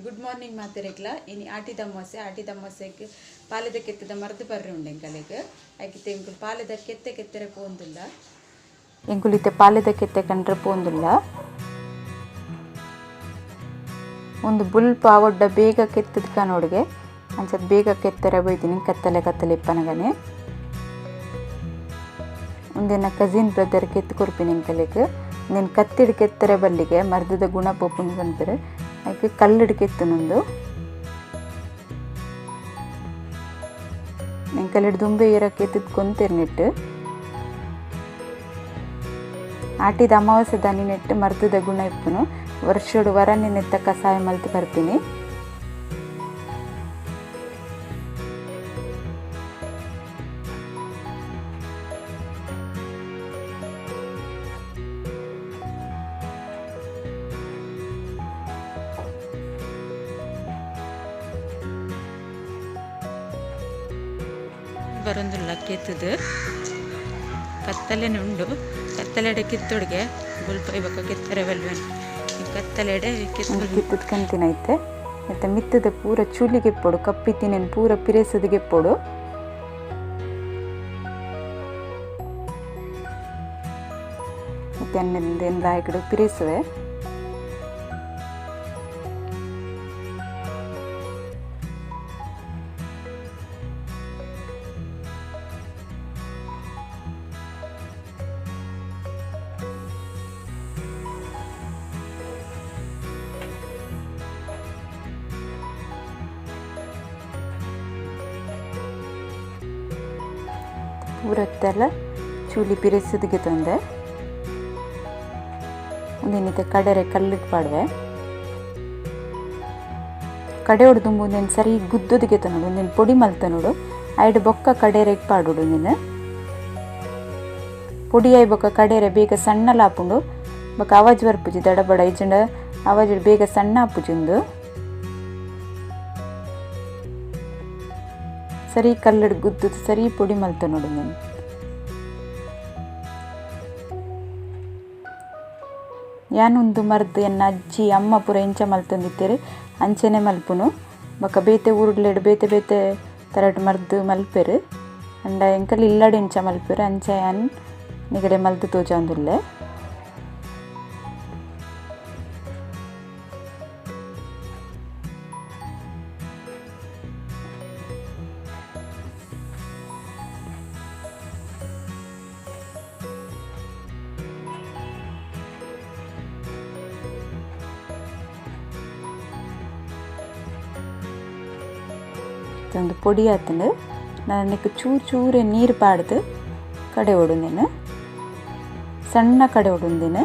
Good morning ಮಾತೆರೆಗ್ಲ ಇನಿ ಆಟಿ ದಮ್ಮಸೆಗೆ ಪಾಲೆದ ಕೆತ್ತದ ಮರ್ದು ಬರ್ರಿ ಉಂಡು ಎಂಕಲೆಗ್ ಐಕಿತ್ತೆ ಎಂಕುಲು ಪಾಲೆದ ಕೆತ್ತೆರೆ ಪೋಂದುಲ್ಲ ಎಂಕುಲಿತ್ತೆ ಪಾಲೆದ ಕೆತ್ತೆ ಕಂಡ್ರೆ ಪೋಂದುಲ್ಲ ಒಂದು ಬುಲ್ಪ ಆವಡ್ಡ ಬೇಗ ಕೆತ್ತದ ಕನೋಡ್ಗೆ ಅಂಚದ ಬೇಗ ಕೆತ್ತೆರೆ ಬೈದಿನಿ ಕತ್ತಲೆ ಇಪ್ಪನಗನೆ ಒಂದಿನ ಕಸಿನ್ ಬ್ರದರ್ ಕೆತ್ತು ಕೊರ್ಪಿನಿ ಎಂಕಲೆಗ್ నేను కత్తిడి కెత్తರೆ ಬಲ್ಲಿಗೆ ಮರ್ದದ ಗುಣ ಪೋಪುಂಡು ಬಂದರೆ ಅದಕ್ಕೆ ಕಲ್ಲಿಡಿ ಕೆತ್ತುನುಂದು నేను ಕಲ್ಲಿಡಿ ದುಂಬೆ ಏರಕ್ಕೆ ಎತ್ತಿದ್ಕೊಂತಿರ್ನಿಟ್ಟು ಆಟಿದ ಅಮಾವಾಸ್ಯೆ ದಾನಿ ನೆಟ್ಟು ಮರ್ದದ ಗುಣ ಇಪ್ಪುನು ವರ್ಷೋಡು ವರನಿ ನೆತ್ತ ಕಸಾಯ ಮಲ್ತು ಬರ್ತೀನಿ ಬರೊಂದುಲ್ಲ ಕೆತ್ತದು ಕತ್ತಲೆನೆ ಉಂಡು ಕತ್ತಲೆಡೆ ಕಿತ್ತೊಡ್ಗೆ ಬುಲ್ಪ ಇವಾಗ ಕೆತ್ತರೆ ಬಲ್ವೆನ್ ಕತ್ತಲೆಡೆ ಕಿತ್ತದ ಕಂತಿನ ಐತೆ ಮತ್ತು ಮಿತ್ತದ ಪೂರ ಚೂಲಿಗೆ ಪೊಡು ಕಪ್ಪಿತ್ತಿನೇನು ಪೂರ ಪಿರೇಸದಿಗೆ ಪೊಡು ಮತ್ತು ಅನ್ನೆಂದೇನು ಲಾಯ್ಕಡು ಪಿರೇಸುವೆ ಪೂರತ್ತೆಲ್ಲ ಚೂಲಿ ಪಿರಿಸದಿಗೆ ತಂದೆ ಒಂದಿನಿತೆ ಕಡೆರೆ ಕಲ್ಲಿಗೆ ಪಾಡುವೆ ಕಡೆ ಹೊಡೆದುಂಬು ಒಂದೇನು ಸರಿ ಗುದ್ದದಿಗೆ ತನೋಡು ಒಂದೇನು ಪೊಡಿ ಮಲ್ತ ನೋಡು ಐಡು ಬೊಕ್ಕ ಕಡೆರೆಗೆ ಪಾಡೋಡು ನೀನು ಪೊಡಿ ಆಯ್ ಬೊಕ್ಕ ಕಡೆರೆ ಬೇಗ ಸಣ್ಣ ಲಾಪುಂಡು ಬೊಕ್ಕ ಆವಾಜ್ ಬರ್ಪುಜಿ ದಡಬಡ ಇಜಂಡ ಆವಾಜ್ ಬೇಗ ಸಣ್ಣ ಆಪುಜಿಂದು ಸರಿ ಕಲ್ಲಡ್ ಗುದ್ದು ಸರಿ ಪೊಡಿ ಮಲ್ತ ನೋಡು ನೀನು ಯಾನೊಂದು ಮರ್ದು ಎನ್ನ ಅಜ್ಜಿ ಅಮ್ಮ ಪೂರ ಇಂಚ ಮಲ್ತೊಂದಿತ್ತೇರಿ ಅಂಚೆನೆ ಮಲ್ಪುನು ಬೊಕ್ಕ ಬೇತೆ ಊರುಡ್ಲೆಡ್ ಬೇತೆ ತರಟ್ ಮರ್ದು ಮಲ್ಪೆರು ಅಂಡ ಎಂಕಲ್ ಇಲ್ಲಡೆ ಇಂಚ ಮಲ್ಪೆರು ಅಂಚ ಯಾನ್ ನಿಗಡೆ ಮಲ್ತು ತೋಜಾಂದುಲ್ಲೆ ಒಂದು ಪೊಡಿ ಆತಂಡು ನನಗೆ ಚೂರೆ ನೀರು ಪಾಡ್ದು ಕಡೆ ಹೊಡುಂದಿನ ಸಣ್ಣ ಕಡೆ ಹೊಡುಂದಿನ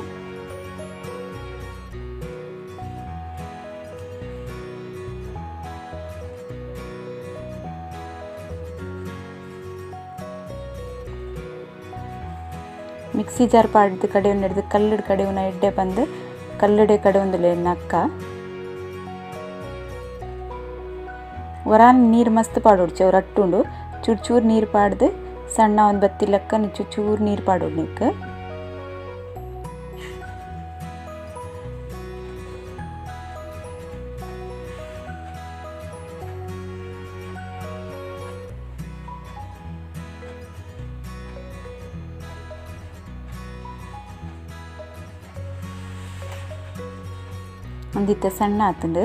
ಮಿಕ್ಸಿ ಜಾರ್ ಪಾಡ್ದು ಕಡೆ ಹಿಡಿದು ಕಲ್ಲಡ್ ಕಡೆ ಎಡ್ಡೆ ಬಂದು ಕಲ್ಲಡೆ ಕಡೆ ಒಂದಿಲ್ಲ ನಕ್ಕ ವರಾನ್ ನೀರು ಮಸ್ತ್ ಪಾಡೋಡ್ಚೆ ಅವ್ರು ಅಟ್ಟುಂಡು ಚೂರು ನೀರು ಪಾಡ್ದು ಸಣ್ಣ ಒಂದು ಬತ್ತಿ ಲೆಕ್ಕ ಚೂರು ನೀರು ಪಾಡೋಡು ನಿಕ್ಕ ಒಂದಿತ್ತ ಸಣ್ಣ ಆತಂದು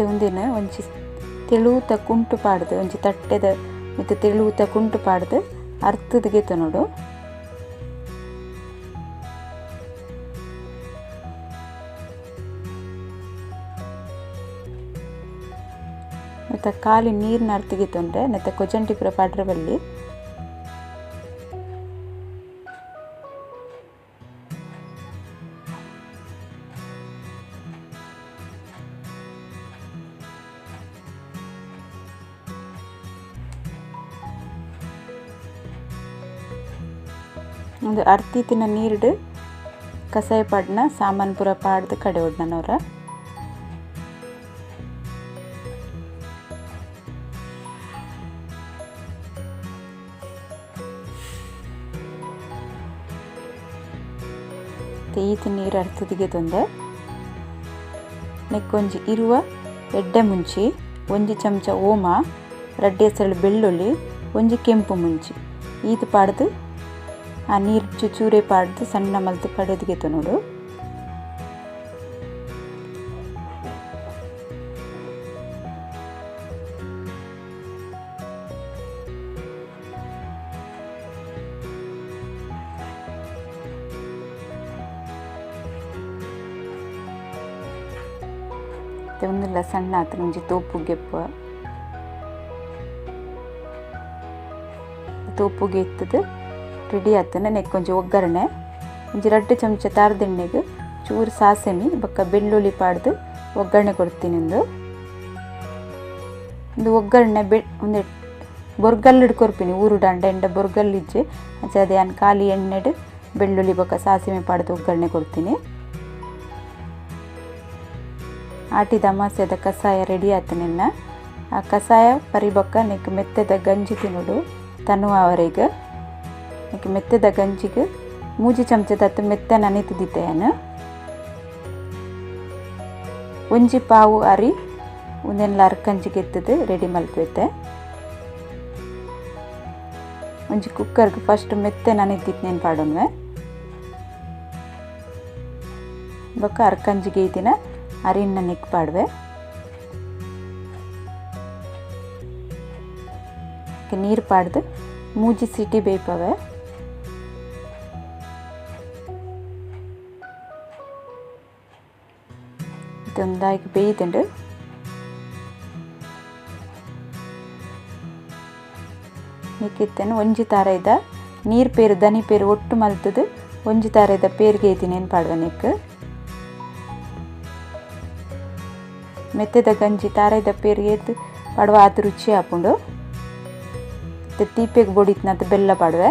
ಒಂದಿನ ಒಂಚಿ ತೆಳುವುತ ಕುಂಟು ಪಾಡ್ದು ಒಂಚಿ ತಟ್ಟೆದ ಮತ್ತು ತೆಳುವುತ ಕುಂಟು ಪಾಡ್ದು ಅರ್ಥದಿಗೆ ನೋಡು ಮತ್ತು ಖಾಲಿ ನೀರಿನ ಅರ್ಥಗೆ ತೊಂದರೆ ಮತ್ತು ಕೊಜಂಟಿ ಪುರ ಪಾಡ್ರೆ ಬಲ್ಲಿ ಒಂದು ಅರ್ತಿತ್ತಿನ ನೀರು ಕಸಾಯ ಪಾಡ್ನ ಸಾಮಾನು ಪೂರ ಪಾಡ್ದು ಕಡೆ ಹೊಡ್ನವ್ರ ಈತ ನೀರು ಅರ್ತದಿಗೆ ತೊಂದೆ ನೆಕ್ಕೊಂಜಿ ಇರುವ ಎಡ್ಡೆ ಮುಂಚಿ ಒಂಜಿ ಚಮಚ ಓಮ ರಡ್ಡೆ ಹೆಸರು ಬೆಳ್ಳುಳ್ಳಿ ಒಂಜಿ ಕೆಂಪು ಮುಂಚಿ ಈತ ಪಾಡ್ದು ಆ ನೀರು ಚೂರೆ ಪಾಡ್ದು ಸಣ್ಣ ಮಲ್ತು ಕಡೆದಿಗೆ ನೋಡು ಒಂದಿಲ್ಲ ಸಣ್ಣ ಆತನ ಒಂಜಿ ತೋಪುಗೆ ಎತ್ತದು ರೆಡಿ ಆತನ ನೆಕ್ಕೊಂಜಿ ಒಗ್ಗರಣೆ ಒಂಜಿ 2 ಚಮಚ ತಾರದೆಣ್ಣೆಗೆ ಚೂರು ಸಾಸೆಮಿ ಬೊಕ್ಕ ಬೆಳ್ಳುಳ್ಳಿ ಪಾಡ್ದು ಒಗ್ಗರಣೆ ಕೊಡ್ತೀನಿ ಒಂದು ಒಗ್ಗರಣೆ ಒಂದು ಬೊರ್ಗಲ್ ಹಿಡ್ಕೊರ್ಪಿನಿ ಊರು ದಾಂಡ ಎಂಡ ಬೊರ್ಗಲ್ಲಿಜ್ಜೆ ಅದೇ ಅನ್ ಖಾಲಿ ಎಣ್ಣೆಡು ಬೆಳ್ಳುಳ್ಳಿ ಬೊಕ್ಕ ಸಾಸಿವೆ ಪಾಡ್ದು ಒಗ್ಗರಣೆ ಕೊಡ್ತೀನಿ ಆಟಿ ದ ಅಮಾವಾಸ್ಯೆದ ಕಷಾಯ ರೆಡಿ ಆತನೆನ್ನ ಆ ಕಷಾಯ ಪರಿಬೊಕ್ಕ ನೆಕ್ ಮೆತ್ತದ ಗಂಜಿ ತಿನ್ನೋಡು ತನ್ನುವವರೆಗೆ ನೆಕ್ ಮೆತ್ತದ ಗಂಜಿಗೆ 3 ಚಮಚದತ್ತು ಮೆತ್ತ ನನೆತಿದ್ದೇನೆ ಒಂಜಿ ಪಾವು ಅರಿ ಒಂದೆಲ್ಲ ಅರ್ಕಂಜಿಗೆ ಎತ್ತದು ರೆಡಿ ಮಲ್ಪೈತೆ ಒಂಜಿ ಕುಕ್ಕರ್ಗೆ ಫಸ್ಟ್ ಮೆತ್ತೆ ನನೆತಿದ್ದೇನೆ ಪಾಡೋನ್ವೆ ಬೊಕ್ಕ ಅರ್ಕಂಜಿಗೆ ಇದೀನ ಅರಿನ ನೆಕ್ ಪಾಡ್ವೆ ನೀರು ಪಾಡ್ದು 3 ಸೀಟಿ ಬೇಯ್ಪವೆ ಇದೊಂದಾಗಿ ಬೇಯ್ದುಂಡು ನೆಕ್ಕಿತ್ತೇನು ಒಂಜಿ ತಾರೈದ ನೀರು ಪೇರು ದನಿ ಪೇರು ಒಟ್ಟು ಮಲ್ತದು ಒಂಜಿ ತಾರೈದ ಪೇರಿಗೆ ಇದೀನೇನು ಪಾಡ್ವೆ ನೆಕ್ ಮೆತ್ತದ ಗಂಜಿ ತಾರೈದ ಪೇರಿಗೆ ಎದ್ದು ಪಡುವ ಅದು ರುಚಿ ಹಾಕೊಂಡು ತೀಪೆಗೆ ಬೊಡಿತ್ನದ್ದು ಬೆಲ್ಲ ಪಾಡುವೆ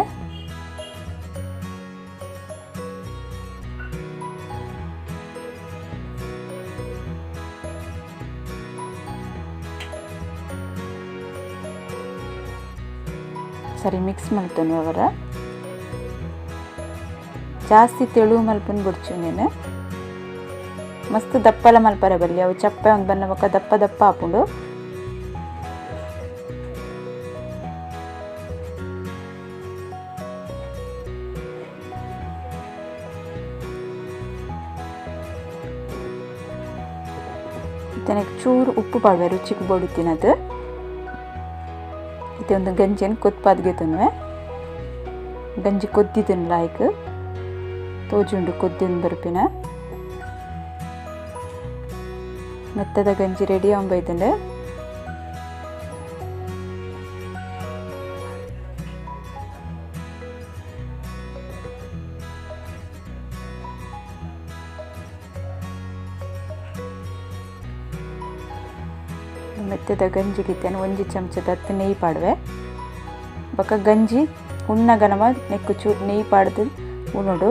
ಸರಿ ಮಿಕ್ಸ್ ಮಲ್ತನು ಅವರ ಜಾಸ್ತಿ ತೆಳು ಮಲ್ಪನ್ ಬಿಡ್ಚು ನೀನು ಮಸ್ತ್ ದಪ್ಪಲ ಮಲ್ಪರೆ ಬಲ್ಲಿ ಅವು ಚಪ್ಪೆ ಒಂದು ಬನ್ನ ಬೊಕ್ಕ ದಪ್ಪ ದಪ್ಪ ಹಾಕೊಂಡು ಇದಕ್ಕೆ ಚೂರು ಉಪ್ಪು ಪಾಡ್ವೆ ರುಚಿಗೆ ಬೊಡುತ್ತಿನದು ಇದೊಂದು ಗಂಜಿಯನ್ನು ಕೊತ್ಪಾದ್ಗೆ ತಿನ್ನುವೆ ಗಂಜಿ ಕೊದ್ದಿದ್ದನ್ನು ಲಾಯ್ಕ್ ತೋಜುಂಡು ಕೊದ್ದಿನ ಬರ್ಪಿನ ಮೆತ್ತದ ಗಂಜಿ ರೆಡಿ ಆಂಬೈತಂಡೆ ಮೆತ್ತದ ಗಂಜಿಗಿತ್ತೇನೆ ಒಂಜಿ ಚಮಚದತ್ತು ನೆಯ್ಯಿ ಪಾಡ್ವೆ ಬೊಕ್ಕ ಗಂಜಿ ಉಣ್ಣಗನಮ ನೆಕ್ಕು ಚೂರು ನೆಯ್ಯಿ ಪಾಡ್ದು ಉಣ್ಣುಡು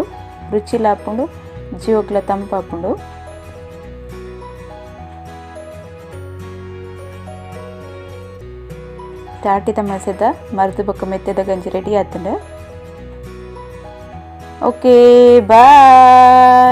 ರುಚಿ ಲಾಪುಂಡು ಜೀವಗ್ಲ ತಂಪಾಪುಂಡು ಆಟಿ ದ ಅಮಾವಾಸ್ಯೆದ ಮರ್ದು ಬೊಕ್ಕ ಮೆತ್ತದ ಗಂಜಿ ರೆಡಿ ಆತಂಡೆ ಓಕೆ ಬಾಯ್.